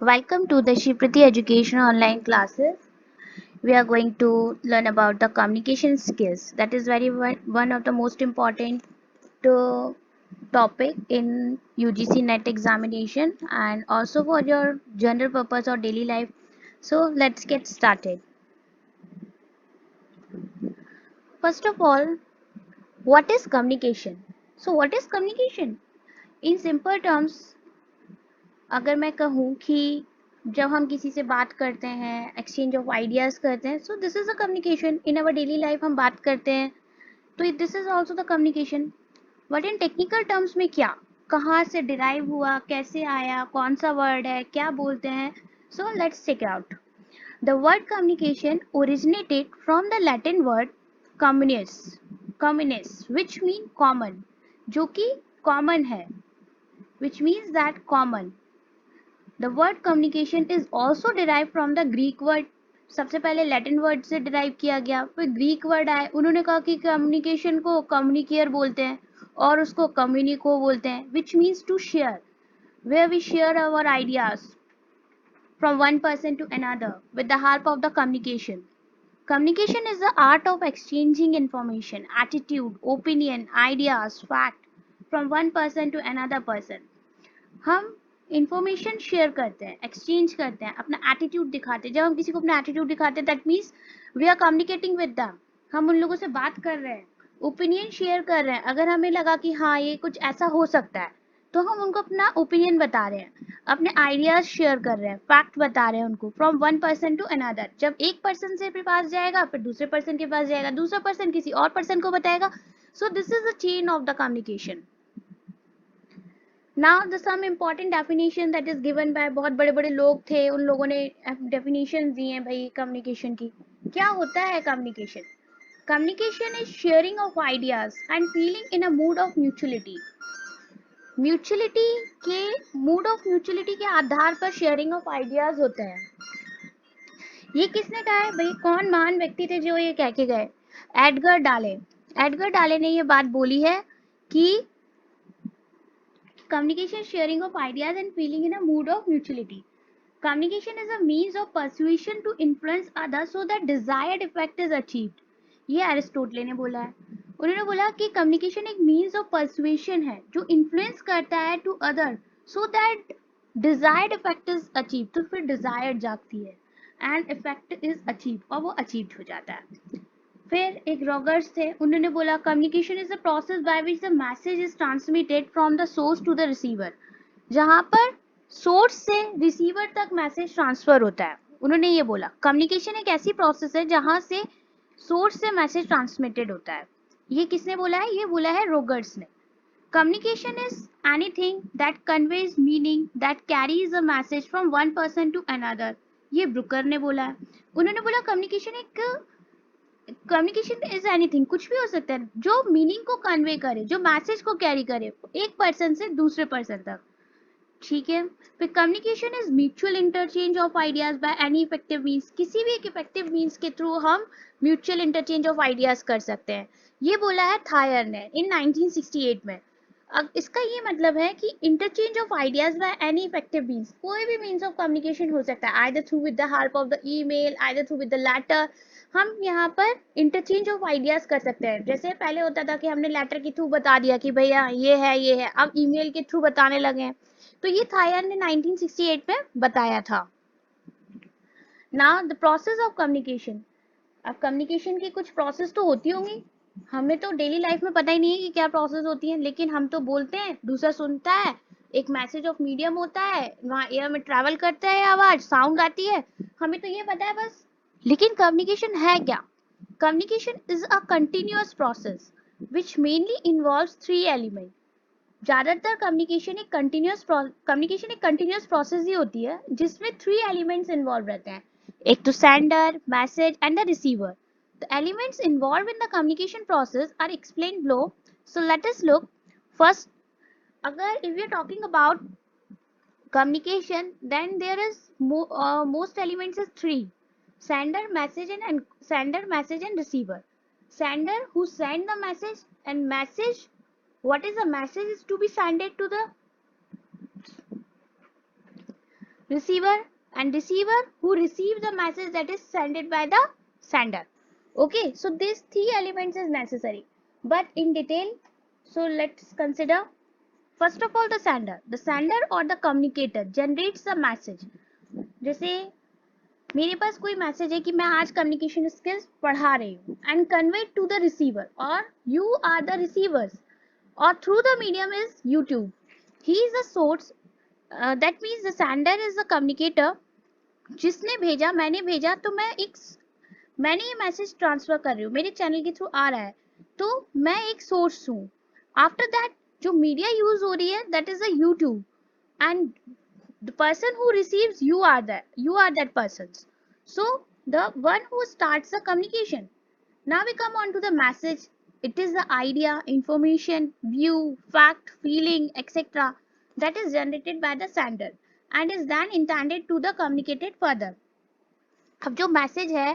Welcome to the Shiprati Education online classes. We are going to learn about the communication skills. That is one of the most important uh, topic in UGC NET examination and also for your general purpose or daily life. So let's get started. First of all, what is communication? So what is communication? In simple terms, अगर मैं कहूँ कि जब हम किसी से बात करते हैं, एक्सचेंज ऑफ आइडियाज़ करते हैं, so this is a communication in our daily life हम बात करते हैं, तो this is also the communication. But in technical terms में क्या, कहाँ से डिराइव हुआ, कैसे आया, कौन सा वर्ड है, क्या बोलते हैं, so let's check out. The word communication originated from the Latin word communis which mean common, जो कि कॉमन है, which means that common. The word communication is also derived from the Greek word. सबसे पहले Latin word से derive किया गया, फिर Greek word आए, उन्होंने कहा कि कम्युनिकेशन को कम्युनिकेयर बोलते हैं और उसको कम्युनिको बोलते हैं, which means to share, where we share our ideas from one person to another with the help of the communication. Communication is the art of exchanging information, attitude, opinion, ideas, fact from one person to another person. हम information share करते हैं, exchange करते हैं, अपना attitude दिखाते हैं. जब हम किसी को अपना एटीट्यूड दिखाते हैं, that means we are communicating with them, हम उन लोगों से बात कर रहे हैं, ओपिनियन शेयर कर रहे हैं. अगर हमें लगा कि हाँ ये कुछ ऐसा हो सकता है, तो हम उनको अपना ओपिनियन बता रहे हैं, अपने आइडियाज शेयर कर रहे हैं, फैक्ट बता रहे हैं उनको from one person to another. जब एक पर्सन से पास जाएगा, फिर दूसरे पर्सन के पास जाएगा, दूसरा पर्सन किसी और पर्सन को बताएगा. सो this is the chain of the communication. Now the some important definition that is given by बहुत बड़े बड़े लोग थे, उन लोगों ने definition दी हैं भाई communication की. क्या होता है communication? Communication is sharing of ideas and feeling in a mood of mutuality. Mutuality के mood of mutuality के आधार पर sharing of ideas होता है. ये किसने कहा है भाई? कौन महान व्यक्ति थे जो ये कह के गए? एडगर डाले. एडगर डाले ने ये बात बोली है कि communication sharing of ideas and feeling in a mood of mutuality. Communication is a means of persuasion to influence others so that desired effect is achieved. ये एरिस्टोटले ने बोला है. उन्होंने बोला कि कम्युनिकेशन एक मीन्स ऑफ परसुएशन है जो इन्फ्लुएंस करता है to other so that desired effect is achieve. तो फिर डिजायर्ड जागती है एंड इफेक्ट इज अचीव और वो अचीव हो जाता है. फिर एक रॉगर्स थे, उन्होंने बोला communication is the process by which the message is transmitted from the source to the receiver. जहां पर सोर्स से रिसीवर तक मैसेज ट्रांसफर होता है. उन्होंने ये बोला कम्युनिकेशन एक ऐसी प्रोसेस है जहां से सोर्स से मैसेज ट्रांसमिटेड होता है. ये किसने बोला है? ये बोला है रोगर्स ने. Communication is anything that conveys meaning that carries a message from one person to another. ये ब्रुकर ने बोला है. उन्होंने बोला कम्युनिकेशन इज एनीथिंग, कुछ भी हो सकता है जो मीनिंग को कन्वे करे, जो मैसेज को कैरी करे एक पर्सन से दूसरे पर्सन तक. ठीक है. फिर communication is mutual interchange of ideas by any effective means. किसी भी एक इफेक्टिव मींस के थ्रू हम म्यूचुअल इंटरचेंज ऑफ आइडियाज कर सकते हैं. ये बोला है थायर ने इन 1968 में. अब इसका ये मतलब है कि interchange of ideas by any effective means, कोई भी मींस ऑफ कम्युनिकेशन हो सकता है, either through with the help of the email, either through with the letter. हम यहाँ पर इंटरचेंज ऑफ आइडियाज कर सकते हैं. जैसे पहले होता था कि हमने लेटर के थ्रू बता दिया कि भैया ये है, अब ईमेल के थ्रू बताने लगे हैं. तो ये थायर ने 1968 में बताया था. Now the process of communication. अब कम्युनिकेशन की कुछ प्रोसेस तो होती होंगी, हमें तो डेली लाइफ में पता ही नहीं है कि क्या प्रोसेस होती है, लेकिन हम तो बोलते हैं, दूसरा सुनता है, एक मैसेज ऑफ मीडियम होता है, वहाँ एयर में ट्रैवल करता है, आवाज साउंड आती है, हमें तो ये पता है बस. लेकिन कम्युनिकेशन है क्या? Communication is a continuous process which mainly involves three element. ज्यादातर कम्युनिकेशन एक कंटिन्यूअस प्रोसेस ही होती है जिसमें थ्री एलिमेंट्स इन्वॉल्व रहते हैं. एक तो sender, message and the receiver. The elements involve in the communication process are explained below. So let us look first. अगर if we are talking about communication, then there is most elements is three: sender, message and receiver. Sender, who send the message, and message, what is the message is to be sent to the receiver, and receiver who receives the message that is sent by the sender. Okay, so these three elements is necessary, but in detail. So let's consider. First of all, the sender or the communicator generates the message. जैसे मेरे पास कोई message है कि मैं आज communication skills पढ़ा रही हूँ and convey to the receiver, और you are the receivers, or through the medium is YouTube. He is the source. That means the sender is the communicator. जिसने भेजा, मैंने भेजा, तो मैंने ये मैसेज ट्रांसफर कर रही हूँ, मेरे चैनल के थ्रू आ रहा है, तो मैं एक सोर्स हूँ. आफ्टर दैट जो मीडिया यूज हो रही है, that is the YouTube, and the person who receives, you are that person. So the one who starts the communication. Now we come on to the message. It is the idea, information, view, fact, feeling, etc. that is generated by the sender and is then intended to the communicated further. अब जो message है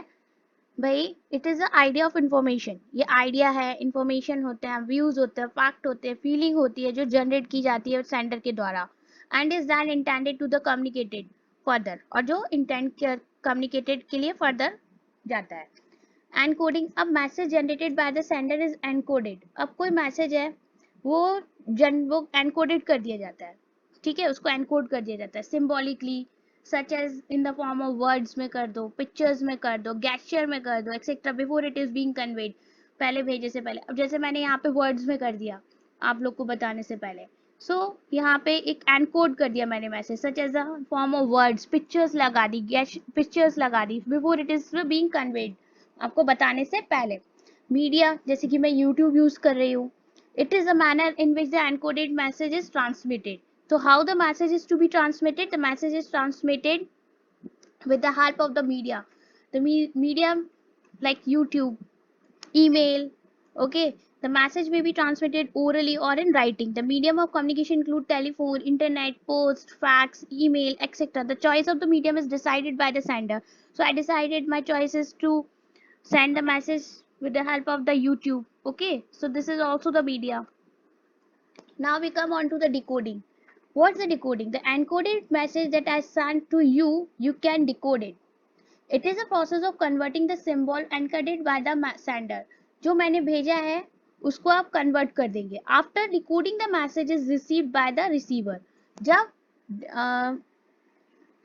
भाई, it is the idea of information. ये idea है, information होते हैं, views होते हैं, फैक्ट होते हैं, फीलिंग होती है जो जनरेट की जाती है सेंडर के द्वारा, and is then intended to the communicated further, और जो इंटेंड कम्युनिकेटेड के लिए फर्दर जाता है. एनकोडिंग. अब message generated by the sender is encoded. अब कोई मैसेज है वो एनकोडेड कर दिया जाता है, ठीक है, उसको एनकोड कर दिया जाता है symbolically, such as in the form of words में कर दो, पिक्चर्स में कर दो, गेस्चर में कर दो, etcetera, before it is being conveyed, पहले भेजे से पहले. अब जैसे मैंने यहाँ पे वर्ड्स में कर दिया आप लोग को बताने से पहले, सो यहाँ पे एक एनकोड कर दिया मैंने message, such as the form of words, pictures लगा दी, पिक्चर्स लगा दी, before it is being conveyed, आपको बताने से पहले. मीडिया, जैसे कि मैं यूट्यूब यूज कर रही हूँ, it is a manner in which the encoded message is transmitted. So how the message is to be transmitted? The message is transmitted with the help of the media. The medium like YouTube, email, okay. The message may be transmitted orally or in writing. The medium of communication include telephone, internet, post, fax, email, etc. The choice of the medium is decided by the sender. So I decided my choice is to send the message with the help of the YouTube. Okay, so this is also the media. Now we come on to the decoding. What's the decoding? The encoded message that I sent to you, you can decode it. It is a process of converting the symbol encoded by the sender. जो मैंने भेजा है उसको आप convert कर देंगे. After decoding the message is received by the receiver. जब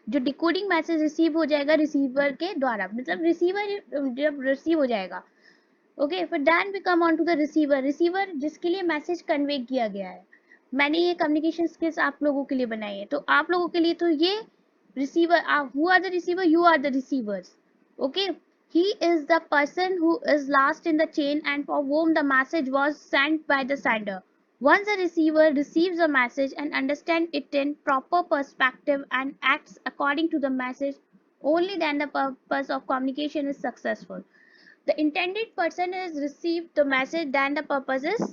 जो डिकोडिंग मैसेज रिसीव हो जाएगा रिसीवर के द्वारा, मतलब रिसीवर जब रिसीव हो जाएगा, ओके, फिर then we come on to the receiver. Receiver जिसके लिए मैसेज कन्वे किया गया है. मैंने ये कम्युनिकेशन स्किल्स आप लोगों के लिए बनाई है, तो आप लोगों के लिए तो ये receiver, who are the receiver, you are the receivers. Okay, he is the person who is last in the chain and for whom the message was sent by the sender. Once the receiver receives a message and understands it in proper perspective and acts according to the message, only then the purpose of communication is successful. The intended person is received the message, then the purpose is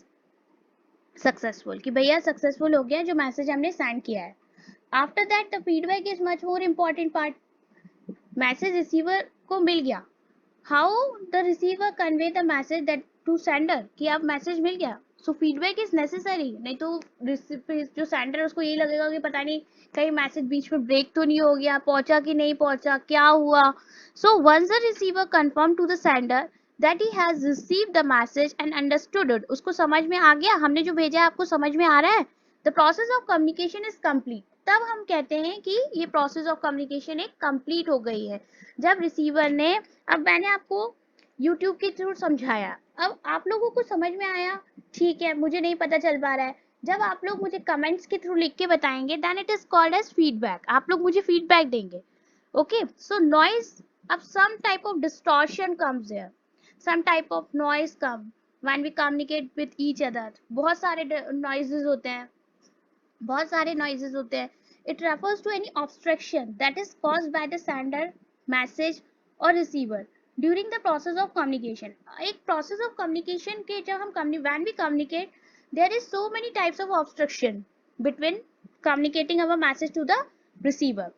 successful, कि भैया successful हो गया जो message हमने send किया है. After that the feedback is much more important part. Message receiver को मिल गया, how the receiver convey the message that to sender, कि अब मैसेज मिल गया, सो फीडबैक इज नेसेसरी. नहीं तो जो सेंडर है उसको यही लगेगा कि पता नहीं कहीं मैसेज बीच में ब्रेक तो नहीं हो गया, पहुंचा कि नहीं पहुंचा, क्या हुआ. So once the receiver confirm to the sender that he has received the message and understood it, उसको समझ में आ गया, हमने जो भेजा है आपको समझ में आ रहा है, the process of communication is complete. तब हम कहते हैं कि ये process of communication एक complete हो गई है. जब रिसीवर ने, अब मैंने आपको YouTube के थ्रू समझाया, अब आप लोगों को समझ में आया, ठीक है, मुझे नहीं पता चल पा रहा है, जब आप लोग मुझे कमेंट्स के थ्रू लिख के बताएंगे then it is called as feedback. आप लोग मुझे feedback देंगे. Okay, so noise, अब some type of distortion comes there, some type of noise come when we communicate with each other. बहुत सारे noises होते हैं, बहुत सारे noises होते हैं. It refers to any obstruction that is caused by the sender, message or receiver during the process of communication. एक process of communication के जब हम when we communicate, there is so many types of obstruction between communicating our message to the receiver.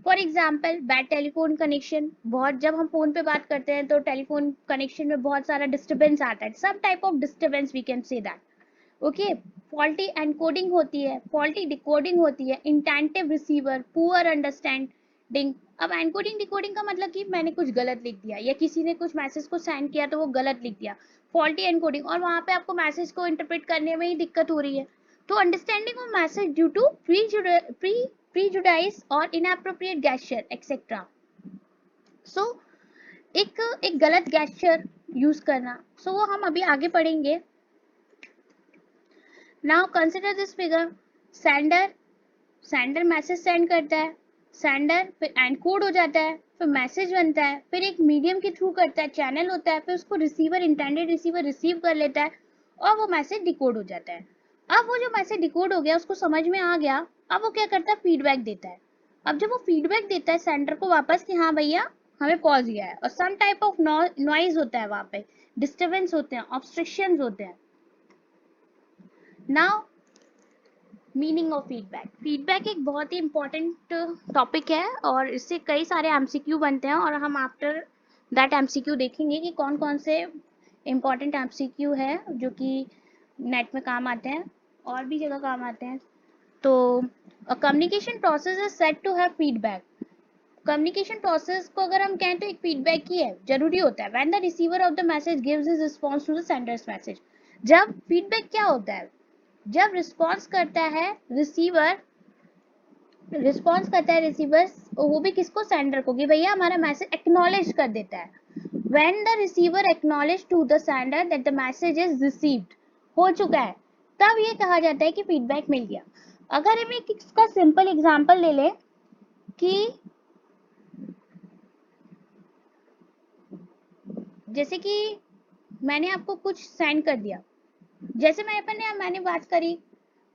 For example bad telephone connection, बहुत जब हम phone पे बात करते हैं तो टेलीफोन कनेक्शन में बहुत सारा डिस्टर्बेंस आता है, some type of disturbance we can say that. Okay, faulty encoding होती है, फॉल्टी डिकोडिंग होती है, इंटेंटिव रिसीवर, पुअर अंडरस्टैंडिंग। अब एनकोडिंग डिकोडिंग का मतलब कि मैंने कुछ गलत लिख दिया या किसी ने कुछ मैसेज को सेंड किया तो वो गलत लिख दिया, फॉल्टी एनकोडिंग, और वहां पे आपको मैसेज को इंटरप्रेट करने में ही दिक्कत हो रही है। तो understanding of message due to prejudice और इनएप्रोप्रिएट गेस्चर एक्सेट्रा। सो एक गलत गेस्चर यूज करना, सो वो हम अभी आगे पढ़ेंगे। Now consider this figure, sender message send करता है, सेंडर फिर एनकोड हो जाता है, फिर मैसेज बनता है, फिर एक मीडियम के थ्रू करता है, चैनल होता है, फिर उसको रिसीवर, इंटेंडेड रिसीवर रिसीव कर लेता है और वो मैसेज डिकोड हो जाता है। अब वो जो मैसेज डिकोड हो गया, उसको समझ में आ गया, अब वो क्या करता है, फीडबैक देता है। अब जब वो फीडबैक देता है सेंडर को वापस कि हाँ भैया हमें पॉज गया है, और सम टाइप ऑफ नॉइज होता है, वहां पे डिस्टर्बेंस होते हैं, ऑब्स्ट्रक्शंस होते हैं। Now meaning of feedback. Feedback एक बहुत ही इंपॉर्टेंट टॉपिक है और इससे कई सारे एमसीक्यू बनते हैं, और हम आफ्टर दैट एमसीक्यू देखेंगे कि कौन कौन से इंपॉर्टेंट एमसीक्यू है जो कि नेट में काम आते हैं और भी जगह काम आते हैं। तो communication process is set to have feedback. Communication process को अगर हम कहें तो एक फीडबैक ही है, जरूरी होता है। When the receiver of the message gives his response to the sender's message. जब फीडबैक क्या होता है, जब रिस्पॉन्स करता है रिसीवर, वो भी किसको, सेंडर को, कि भैया हमारा मैसेज एक्नॉलेज कर देता है। When the receiver acknowledge to the sender that the message is received, हो चुका है, तब ये कहा जाता है कि फीडबैक मिल गया। अगर हम एक इसका सिंपल एग्जांपल ले लें कि जैसे कि मैंने आपको कुछ सेंड कर दिया, जैसे मैंने बात करी,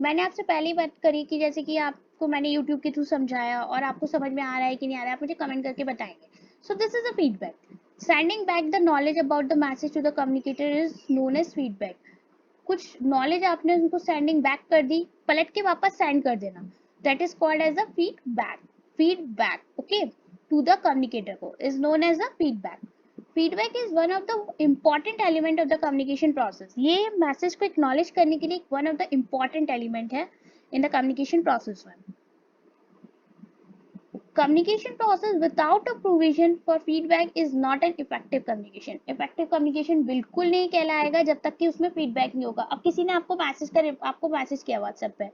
मैंने आपसे पहले ही बात करी कि जैसे कि आपको मैंने YouTube के थ्रू समझाया और आपको समझ में आ रहा है कि नहीं आ रहा है, आप मुझे कमेंट करके बताएंगे। So this is a feedback. Sending back the knowledge about the message to the communicator is known as feedback. कुछ नॉलेज आपने उनको सेंडिंग बैक कर दी, पलट के वापस सेंड कर देना, that is called as a feedback. Feedback okay to the communicator को is known as a feedback. Feedback is one of the important element of the communication process. ये मैसेज को acknowledge करने के लिए one of the important element है in the communication process में। Communication process without a provision for feedback is not an effective communication. Effective communication बिल्कुल नहीं कहलाएगा जब तक कि उसमें फीडबैक नहीं होगा। अब किसी ने आपको मैसेज किया व्हाट्सएप पे,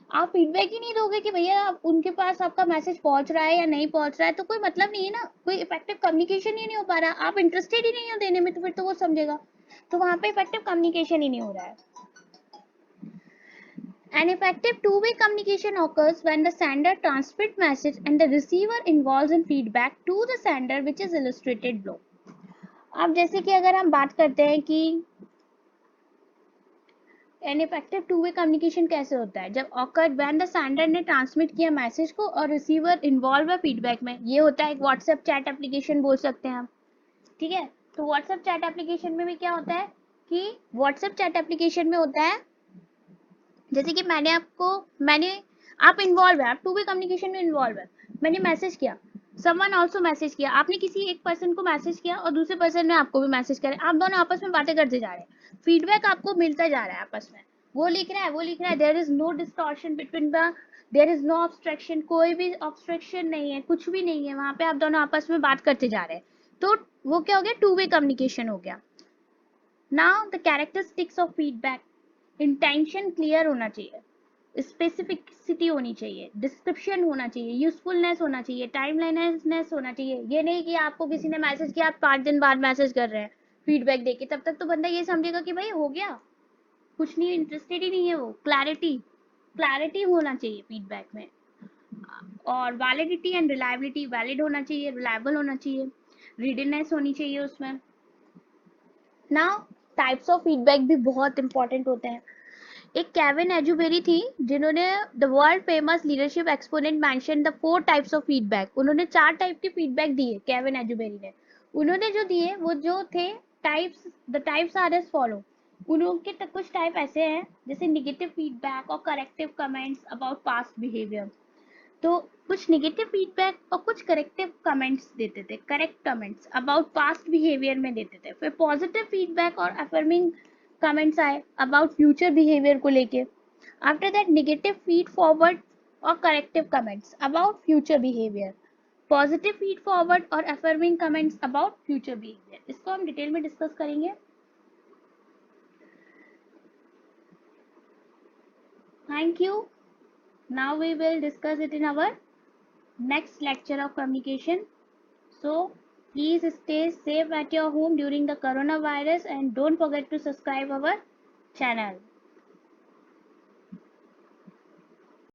आप फीडबैक ही नहीं दोगे कि भैया आप उनके पास आपका मैसेज पहुंच रहा है या नहीं पहुंच रहा है, तो कोई मतलब नहीं है ना, कोई इफेक्टिव कम्युनिकेशन ही नहीं हो पा रहा, आप इंटरेस्टेड ही नहीं हो देने में, तो फिर तो वो समझेगा, तो वहां पे इफेक्टिव कम्युनिकेशन ही नहीं हो रहा है। An effective two-way communication occurs when the sender transmits message and the receiver involves in feedback to the sender, which is illustrated below. अब जैसे कि अगर हम बात करते हैं कि an effective two way communication कैसे होता है, जब ऑकर्ड व्हेन द सेंडर ने ट्रांसमिट किया मैसेज को और रिसीवर इन्वॉल्व है फीडबैक में, ये होता है एक व्हाट्सएप चैट एप्लीकेशन बोल सकते हैं हम, ठीक है। तो व्हाट्सएप चैट एप्लीकेशन में भी क्या होता है कि व्हाट्सएप चैट एप्लीकेशन में होता है जैसे कि आप इन्वॉल्व है, आप टू वे कम्युनिकेशन में इन्वॉल्व है, मैंने मैसेज किया, समवन आल्सो मैसेज किया, आपने किसी एक पर्सन को मैसेज किया और दूसरे पर्सन ने आपको भी मैसेज किया, आप दोनों आपस में बातें करते जा रहे हैं, फीडबैक आपको मिलता जा रहा है आपस में, वो लिख रहा है वो लिख रहा है, there is no distortion between the, there is no obstruction, कोई भी ऑब्स्ट्रक्शन नहीं है, कुछ भी नहीं है, वहां पे आप दोनों आपस में बात करते जा रहे हैं, तो वो क्या हो गया, टू वे कम्युनिकेशन हो गया। Now the characteristics of feedback, intention clear होना चाहिए, स्पेसिफिसिटी होनी चाहिए, डिस्क्रिप्शन होना चाहिए, यूजफुलनेस होना चाहिए, टाइमलाइननेस होना चाहिए। ये नहीं कि आपको किसी ने मैसेज किया, आप 5 दिन बाद मैसेज कर रहे हैं फीडबैक देके, तब तक तो बंदा ये समझेगा कि भाई हो गया, कुछ नहीं, इंटरेस्टेड ही नहीं है वो। क्लैरिटी होना चाहिए फीडबैक में, और वैलिडिटी एंड रिलायबिलिटी, वैलिड होना चाहिए, रिलायबल होना चाहिए, रीडनेस होनी चाहिए उसमें। नाउ टाइप्स ऑफ फीडबैक भी बहुत इंपॉर्टेंट होते हैं। एक केविन एजुबेरी थी जिन्होंने the world famous leadership exponent mention the 4 types of feedback. उन्होंने 4 टाइप के फीडबैक दिए केविन एजुबेरी ने। उन्होंने जो दिए वो जो थे types, the types are as follow. उनके तक कुछ टाइप ऐसे हैं जैसे निगेटिव फीडबैक और corrective comments about past behaviour. तो कुछ नेगेटिव फीडबैक और कुछ करेक्टिव कमेंट्स देते थे, correct comments about past behaviour में देते थे। फिर पॉजिटिव फीडबैक और अफर्मिंग कमेंट्स आए अबाउट फ्यूचर बिहेवियर को लेके। After that, negative feed forward or corrective comments about future behavior. Positive feed forward और affirming comments about future behaviour. इसको हम डिटेल में डिस्कस करेंगे. Thank you. Now we will discuss it in our next lecture of communication. So please stay safe at your home during the coronavirus and don't forget to subscribe our channel.